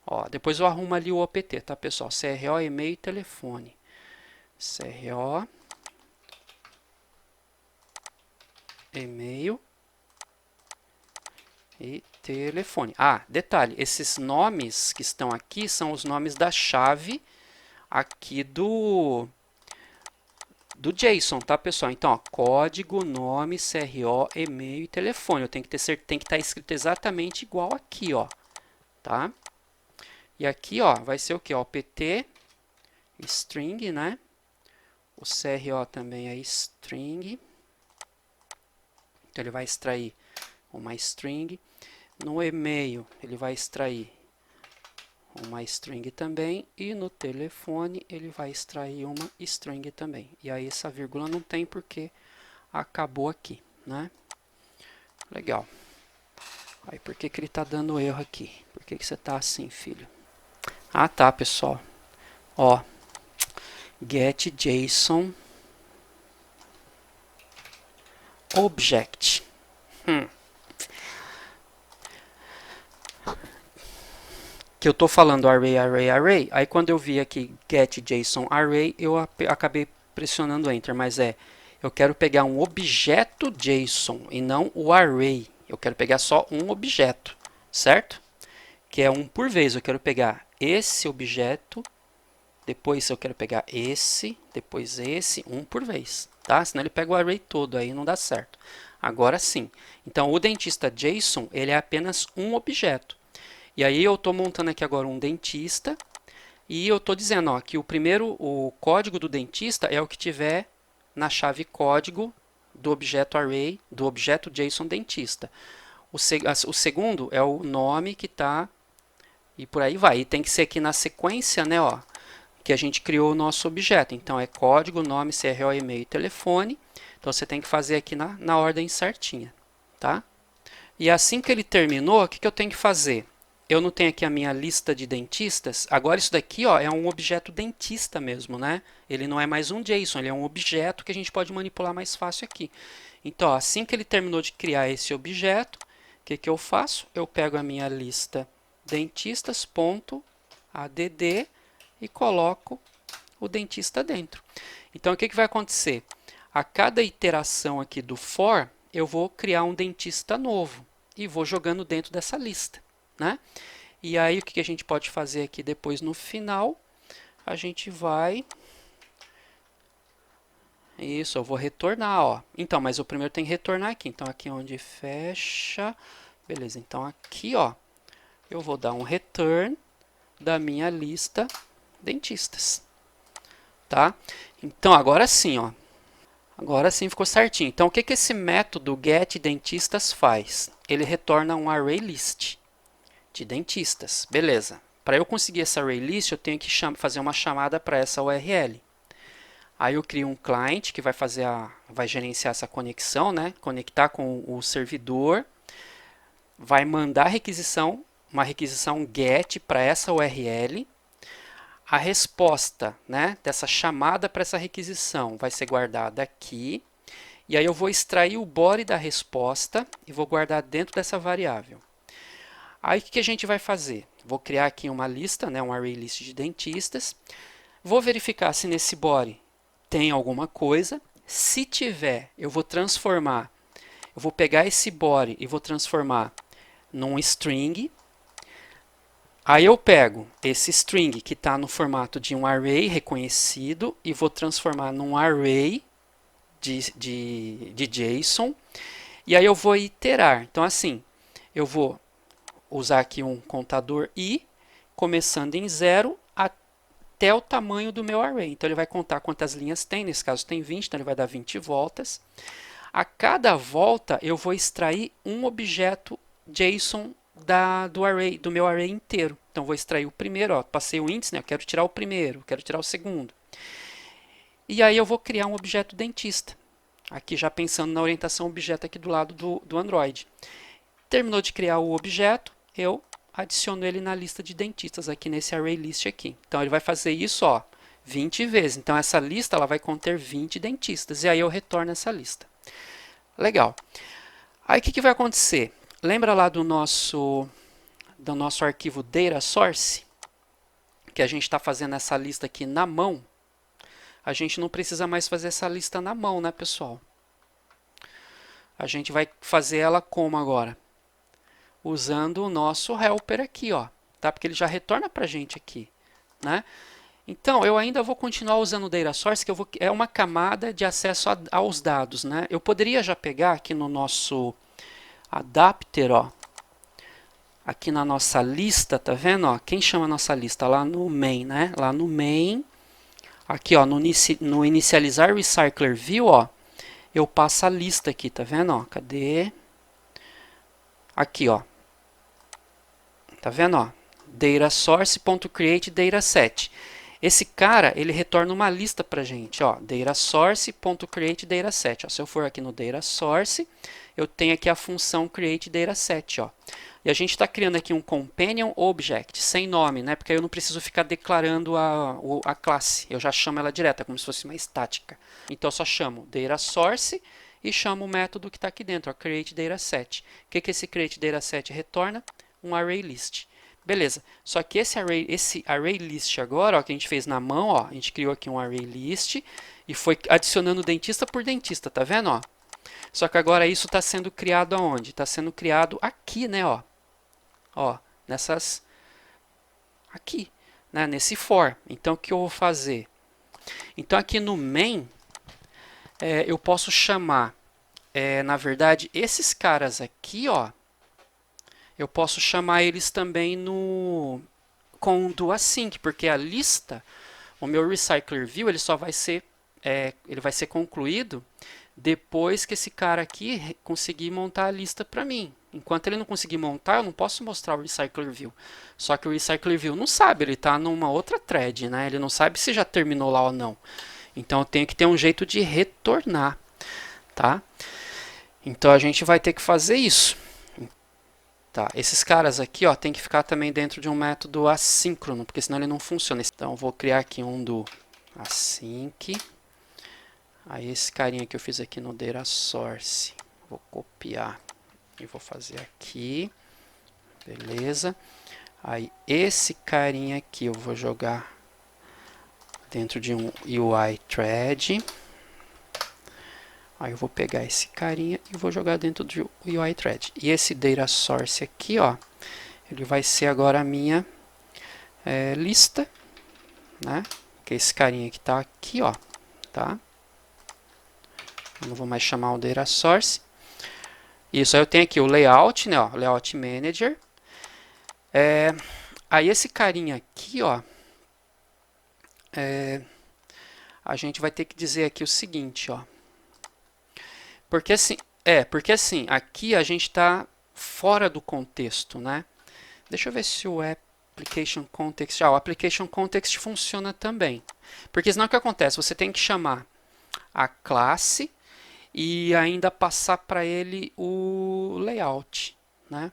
Ó, depois eu arrumo ali o OPT, tá, pessoal? CRO, e-mail e telefone. CRO, e-mail e telefone. Ah, detalhe, esses nomes que estão aqui são os nomes da chave aqui do JSON, tá, pessoal? Então, ó, código, nome, CRO, e-mail e telefone. Eu tenho que estar escrito exatamente igual aqui, ó, tá? E aqui, ó, vai ser o que? PT, string, né? O CRO também é string. Então, ele vai extrair uma string. No e-mail, ele vai extrair uma string também. E no telefone, ele vai extrair uma string também. E aí, essa vírgula não tem porque acabou aqui, né? Legal. Aí, por que ele está dando erro aqui? Por que você está assim, filho? Ah, tá, pessoal. Ó, get JSON object. Que eu estou falando array. Aí, quando eu vi aqui get JSON array, eu acabei pressionando Enter. Mas eu quero pegar um objeto JSON e não o array. Eu quero pegar só um objeto, certo? Que é um por vez. Eu quero pegar esse objeto, depois eu quero pegar esse, depois esse, um por vez, tá? Senão ele pega o array todo, aí não dá certo. Agora sim. Então, o dentista JSON, ele é apenas um objeto. E aí eu estou montando aqui agora um dentista e eu estou dizendo ó, que o código do dentista é o que tiver na chave código do objeto array, do objeto JSON dentista. O segundo é o nome que está e por aí vai. E tem que ser aqui na sequência, né, ó, que a gente criou o nosso objeto. Então, é código, nome, CRO, e-mail e telefone. Então, você tem que fazer aqui na ordem certinha, tá? E assim que ele terminou, o que eu tenho que fazer? Eu não tenho aqui a minha lista de dentistas. Agora, isso daqui ó, é um objeto dentista mesmo, né? Ele não é mais um JSON, ele é um objeto que a gente pode manipular mais fácil aqui. Então, ó, assim que ele terminou de criar esse objeto, o que eu faço? Eu pego a minha lista dentistas.add e coloco o dentista dentro. Então, o que vai acontecer? A cada iteração aqui do for, eu vou criar um dentista novo e vou jogando dentro dessa lista, né? E aí, o que a gente pode fazer aqui depois no final? A gente vai... Isso, eu vou retornar, ó. Então, mas eu primeiro tenho que retornar aqui. Então, aqui onde fecha... Beleza, então aqui, ó, eu vou dar um return da minha lista dentistas, tá? Então, agora sim, ó. Agora sim ficou certinho. Então, o que esse método getDentistas faz? Ele retorna um array list de dentistas. Beleza. Para eu conseguir essa array list, eu tenho que fazer uma chamada para essa URL. Aí eu crio um client que vai gerenciar essa conexão, né? Conectar com o servidor, vai mandar uma requisição get para essa URL. A resposta, né, dessa chamada para essa requisição vai ser guardada aqui. E aí eu vou extrair o body da resposta e vou guardar dentro dessa variável. Aí o que a gente vai fazer? Vou criar aqui uma lista, né, um array list de dentistas. Vou verificar se nesse body tem alguma coisa. Se tiver, eu vou pegar esse body e vou transformar num string. Aí eu pego esse string que está no formato de um array reconhecido e vou transformar num array de JSON. E aí eu vou iterar. Então, assim, eu vou usar aqui um contador i, começando em 0 até o tamanho do meu array. Então, ele vai contar quantas linhas tem. Nesse caso, tem 20, então ele vai dar 20 voltas. A cada volta, eu vou extrair um objeto JSON do meu array inteiro. Então, vou extrair o primeiro, ó, passei o índice, né? Eu quero tirar o primeiro, quero tirar o segundo. E aí eu vou criar um objeto dentista. Aqui já pensando na orientação objeto aqui do lado do Android. Terminou de criar o objeto, eu adiciono ele na lista de dentistas aqui nesse array list aqui. Então, ele vai fazer isso, ó, 20 vezes. Então, essa lista ela vai conter 20 dentistas. E aí eu retorno essa lista. Legal. Aí, o que vai acontecer? Lembra lá do nosso arquivo data source? Que a gente está fazendo essa lista aqui na mão. A gente não precisa mais fazer essa lista na mão, né, pessoal? a gente vai fazer ela como agora? Usando o nosso helper aqui, ó, tá? Porque ele já retorna para a gente aqui, né? Então, eu ainda vou continuar usando o data source, que é uma camada de acesso aos dados, né? Eu poderia já pegar aqui no nosso adapter, ó, aqui na nossa lista, tá vendo? Ó, quem chama a nossa lista? Lá no main, né? Lá no main, aqui, ó, no inicializar recycler view, ó, eu passo a lista aqui, tá vendo? Ó, cadê? Aqui, ó. Tá vendo? Ó? Data source.create dataset. Esse cara, ele retorna uma lista pra gente, ó, data source.create dataset. Ó, se eu for aqui no data source, eu tenho aqui a função create dataset, ó. E a gente está criando aqui um companion object sem nome, né? Porque eu não preciso ficar declarando a classe. Eu já chamo ela direta, como se fosse uma estática. Então eu só chamo data source e chamo o método que está aqui dentro, ó, create dataset. O que esse create dataset retorna? Um array list. Beleza, só que esse array list agora, ó, que a gente fez na mão, ó, a gente criou aqui um array list e foi adicionando dentista por dentista, tá vendo? Ó? Só que agora isso está sendo criado aonde? Está sendo criado aqui, né? Ó, nessas aqui, né? Nesse for. Então o que eu vou fazer? Então aqui no main eu posso chamar, na verdade, esses caras aqui, ó, eu posso chamar eles também com do async, porque a lista, o meu recycler view, ele só vai ser, ele vai ser concluído depois que esse cara aqui conseguir montar a lista para mim. Enquanto ele não conseguir montar, eu não posso mostrar o recycler view. Só que o recycler view não sabe, ele está numa outra thread, né? Ele não sabe se já terminou lá ou não. Então eu tenho que ter um jeito de retornar, tá? Então a gente vai ter que fazer isso. Tá, esses caras aqui, ó, tem que ficar também dentro de um método assíncrono, porque senão ele não funciona. Então, eu vou criar aqui um do async. Aí, esse carinha que eu fiz aqui no data source, vou copiar e vou fazer aqui. Beleza. Aí, esse carinha aqui eu vou jogar dentro de um UI thread. Aí eu vou pegar esse carinha e vou jogar dentro do UI thread. E esse data source aqui, ó, ele vai ser agora a minha lista, né? Que é esse carinha que está aqui, ó, tá? Eu não vou mais chamar o data source. Isso, aí eu tenho aqui o layout, né? Ó, layout manager. Aí esse carinha aqui, ó, a gente vai ter que dizer aqui o seguinte, ó. Porque assim, aqui a gente está fora do contexto, né? Deixa eu ver se o application context, o application context funciona também. Porque senão o que acontece? Você tem que chamar a classe e ainda passar para ele o layout, né?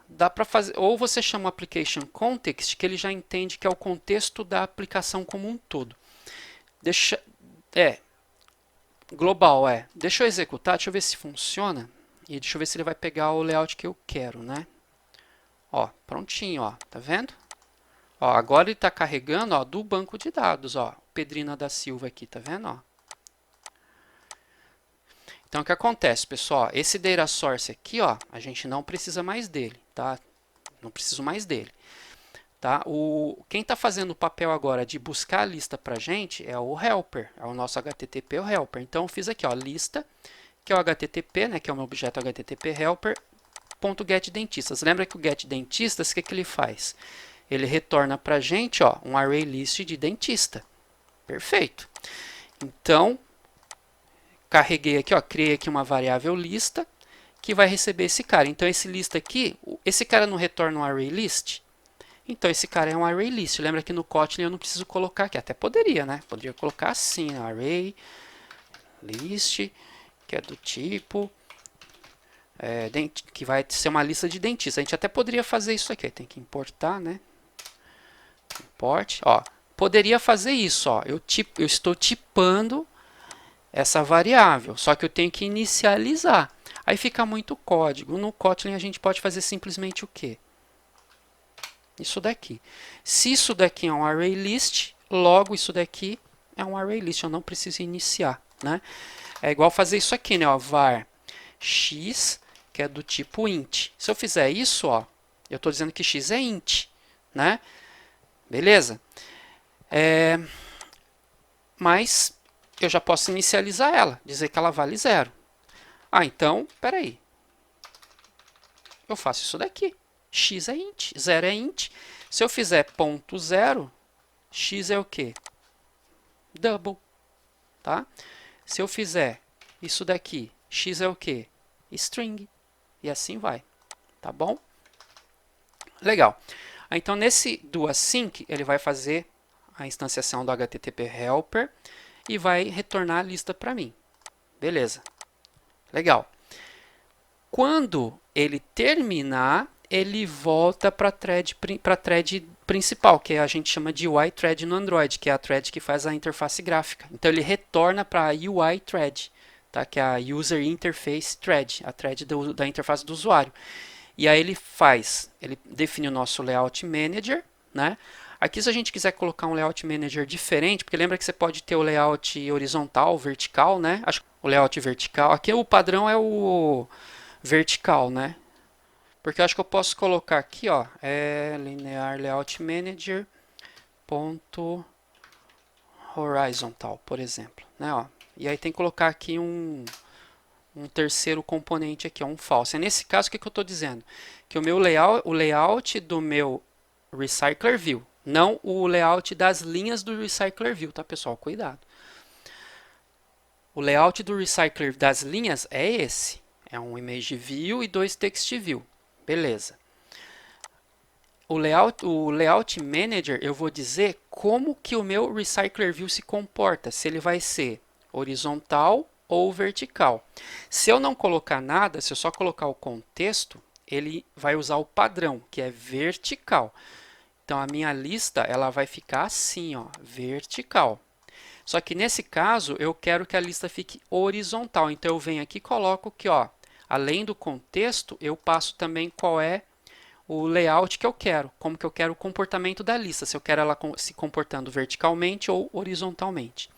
Dá para fazer, ou você chama o application context, que ele já entende que é o contexto da aplicação como um todo. Global, Deixa eu executar, deixa eu ver se funciona. E deixa eu ver se ele vai pegar o layout que eu quero, né? Ó, prontinho, ó. Tá vendo? Ó, agora ele está carregando, ó, do banco de dados, ó. Pedrina da Silva aqui, tá vendo, ó? Então, o que acontece, pessoal? Esse data source aqui, ó, a gente não precisa mais dele, tá? Não preciso mais dele. Tá? Quem está fazendo o papel agora de buscar a lista para a gente é o helper, é o nosso HTTP o helper. Então, eu fiz aqui, ó, lista, que é o HTTP, né, que é o meu objeto HTTP helper.getDentistas. Lembra que o getDentistas, o que ele faz? Ele retorna para a gente, ó, um array list de dentista. Perfeito. Então, carreguei aqui, ó, criei aqui uma variável lista que vai receber esse cara. Então, esse lista aqui, esse cara não retorna um array list? Então, esse cara é um array list. Lembra que no Kotlin eu não preciso colocar aqui. Até poderia, né? Poderia colocar assim, né? Array list, que é do tipo... que vai ser uma lista de dentistas. A gente até poderia fazer isso aqui. Tem que importar, né? Import. Ó, poderia fazer isso. Ó. Eu estou tipando essa variável. Só que eu tenho que inicializar. Aí fica muito código. No Kotlin a gente pode fazer simplesmente o quê? Isso daqui. Se isso daqui é um array list, logo isso daqui é um array list. Eu não preciso iniciar, né? É igual fazer isso aqui, né? Ó, var x, que é do tipo int. Se eu fizer isso, ó, eu estou dizendo que x é int, né? Beleza? Mas eu já posso inicializar ela, dizer que ela vale 0. Ah, então, espera aí. Eu faço isso daqui. X é int, 0 é int. Se eu fizer ponto 0, x é o quê? Double. Tá? Se eu fizer isso daqui, x é o quê? String. E assim vai. Tá bom? Legal. Então, nesse do async, ele vai fazer a instanciação do HTTP helper e vai retornar a lista para mim. Beleza. Legal. Quando ele terminar, ele volta para a thread principal, que a gente chama de UI thread no Android, que é a thread que faz a interface gráfica. Então, ele retorna para a UI thread, tá? Que é a User Interface Thread, a thread da interface do usuário. E aí ele define o nosso Layout Manager, né? Aqui, se a gente quiser colocar um Layout Manager diferente, porque lembra que você pode ter o layout horizontal, vertical, né? Acho que o layout vertical, aqui o padrão é o vertical, né? Porque eu acho que eu posso colocar aqui, ó, linear layout manager ponto horizontal, por exemplo, né, ó. E aí tem que colocar aqui um terceiro componente aqui, ó, um false. Nesse caso, o que eu estou dizendo? Que o layout do meu recycler view, não o layout das linhas do recycler view, tá, pessoal? Cuidado. O layout do recycler das linhas é esse. É um image view e 2 text view. Beleza. O layout manager, eu vou dizer como que o meu recycler view se comporta, se ele vai ser horizontal ou vertical. Se eu não colocar nada, se eu só colocar o contexto, ele vai usar o padrão, que é vertical. Então, a minha lista ela vai ficar assim, ó, vertical. Só que nesse caso, eu quero que a lista fique horizontal. Então, eu venho aqui e coloco que, ó, além do contexto, eu passo também qual é o layout que eu quero, como que eu quero o comportamento da lista, se eu quero ela se comportando verticalmente ou horizontalmente.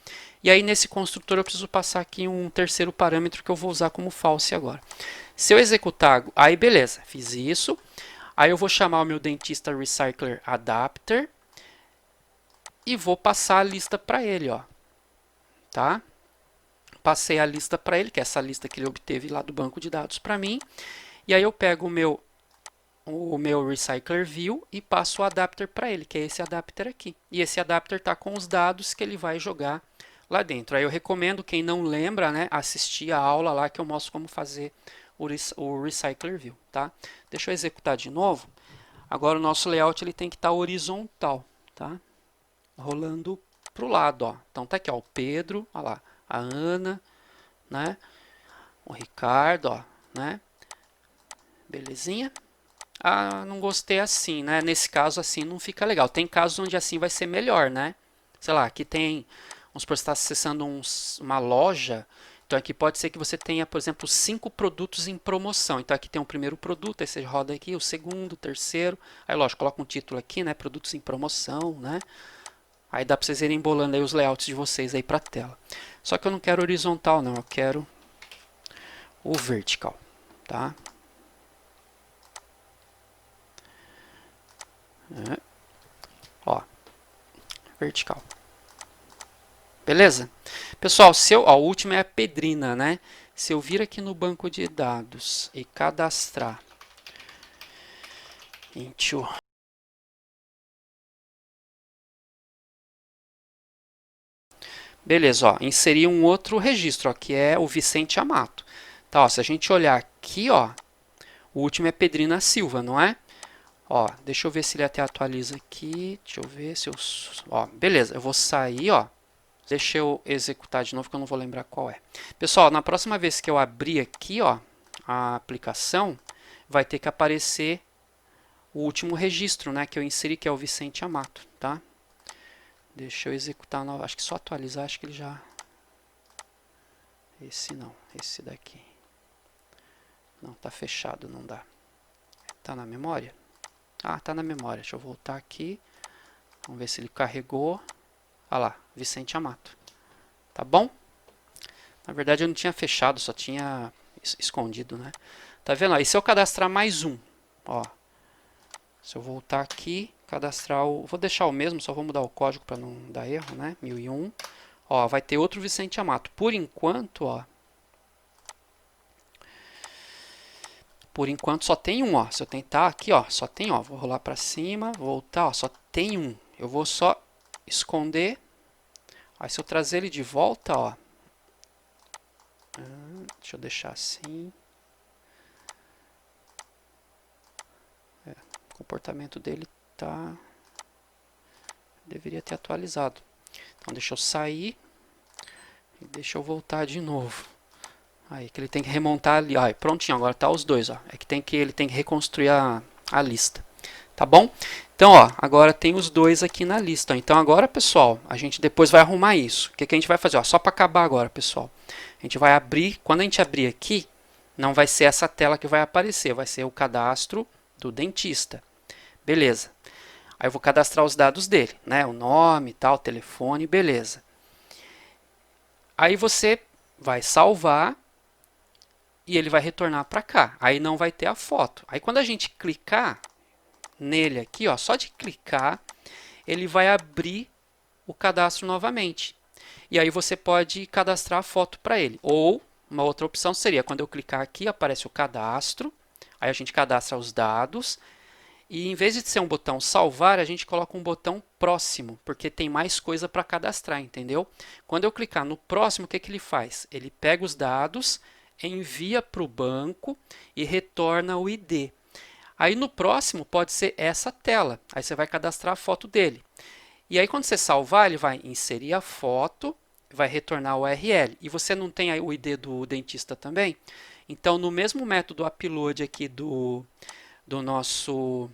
E aí, nesse construtor, eu preciso passar aqui um terceiro parâmetro que eu vou usar como false agora. Se eu executar, aí beleza, fiz isso. Aí eu vou chamar o meu dentista recycler adapter e vou passar a lista para ele, ó. Tá? Passei a lista para ele, que é essa lista que ele obteve lá do banco de dados para mim. E aí eu pego o meu recycler view e passo o adapter para ele, que é esse adapter aqui. E esse adapter está com os dados que ele vai jogar lá dentro. Aí eu recomendo, quem não lembra, né, assistir a aula lá que eu mostro como fazer o recycler view. Tá? Deixa eu executar de novo. Agora o nosso layout ele tem que estar horizontal, tá? Rolando para o lado. Ó. Então tá aqui ó, o Pedro, ó lá, a Ana, né? O Ricardo, ó, né? Belezinha? Ah, não gostei assim, né? Nesse caso assim não fica legal. Tem casos onde assim vai ser melhor, né? Sei lá, aqui tem, vamos supor, você está acessando uma loja, então aqui pode ser que você tenha, por exemplo, 5 produtos em promoção. Então aqui tem o primeiro produto, aí você roda aqui o segundo, o terceiro, aí lógico, coloca um título aqui, né? Produtos em promoção, né? Aí dá para vocês irem embolando aí os layouts de vocês aí para a tela. Só que eu não quero horizontal não, eu quero o vertical, tá? Ó, vertical. Beleza? Pessoal, a última é a Pedrina, né? Se eu vir aqui no banco de dados e cadastrar into beleza, ó, inserir um outro registro, ó, que é o Vicente Amato. Tá, ó, se a gente olhar aqui, ó, o último é Pedrina Silva, não é? Ó, deixa eu ver se ele até atualiza aqui. Deixa eu ver se eu... Ó, beleza, eu vou sair, ó. Deixa eu executar de novo que eu não vou lembrar qual é. Pessoal, na próxima vez que eu abrir aqui, ó, a aplicação, vai ter que aparecer o último registro, né, que eu inseri, que é o Vicente Amato, tá? Deixa eu executar, acho que só atualizar, acho que ele já... Esse não, esse daqui. Não, tá fechado, não dá. Tá na memória? Ah, tá na memória. Deixa eu voltar aqui. Vamos ver se ele carregou. Olha lá, Vicente Amato. Tá bom? Na verdade eu não tinha fechado, só tinha escondido, né? Tá vendo? Aí se eu cadastrar mais um, ó, se eu voltar aqui, cadastrar o... Vou deixar o mesmo, só vou mudar o código para não dar erro, né? 1001. Ó, vai ter outro Vicente Amato. Por enquanto, ó, só tem um, ó. Se eu tentar aqui, ó, só tem, ó. Vou rolar para cima, voltar, ó, só tem um. Eu vou só esconder. Aí se eu trazer ele de volta, ó. Deixa eu deixar assim. O comportamento dele tá... Deveria ter atualizado. Então deixa eu sair. E deixa eu voltar de novo. Aí que ele tem que remontar ali. Ó, prontinho, agora tá os dois, ó. É que ele tem que reconstruir a lista. Tá bom? Então, ó, agora tem os dois aqui na lista. Então agora, pessoal, a gente depois vai arrumar isso. O que a gente vai fazer? Ó, só para acabar agora, pessoal. A gente vai abrir, quando a gente abrir aqui, não vai ser essa tela que vai aparecer, vai ser o cadastro do dentista. Beleza. Aí eu vou cadastrar os dados dele, né? O nome, tal, telefone, beleza. Aí você vai salvar e ele vai retornar para cá. Aí não vai ter a foto. Aí quando a gente clicar nele aqui, ó, só de clicar, ele vai abrir o cadastro novamente. E aí você pode cadastrar a foto para ele. Ou uma outra opção seria, quando eu clicar aqui, aparece o cadastro, aí a gente cadastra os dados, e em vez de ser um botão salvar, a gente coloca um botão próximo, porque tem mais coisa para cadastrar, entendeu? Quando eu clicar no próximo, o que ele faz? Ele pega os dados, envia para o banco e retorna o ID. Aí no próximo pode ser essa tela, aí você vai cadastrar a foto dele. E aí quando você salvar, ele vai inserir a foto, vai retornar o URL. E você não tem o ID do dentista também? Então no mesmo método upload aqui do nosso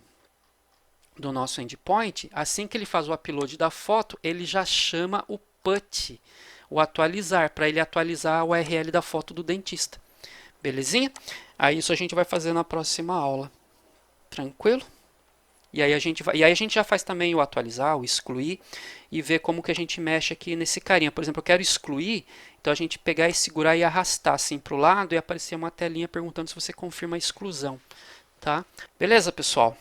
endpoint, assim que ele faz o upload da foto, ele já chama o put, o atualizar, para ele atualizar a URL da foto do dentista. Belezinha? Aí isso a gente vai fazer na próxima aula. Tranquilo? E aí a gente já faz também o atualizar, o excluir e ver como que a gente mexe aqui nesse carinha. Por exemplo, eu quero excluir, então a gente pegar e segurar e arrastar assim para o lado e aparecer uma telinha perguntando se você confirma a exclusão. Tá? Beleza, pessoal?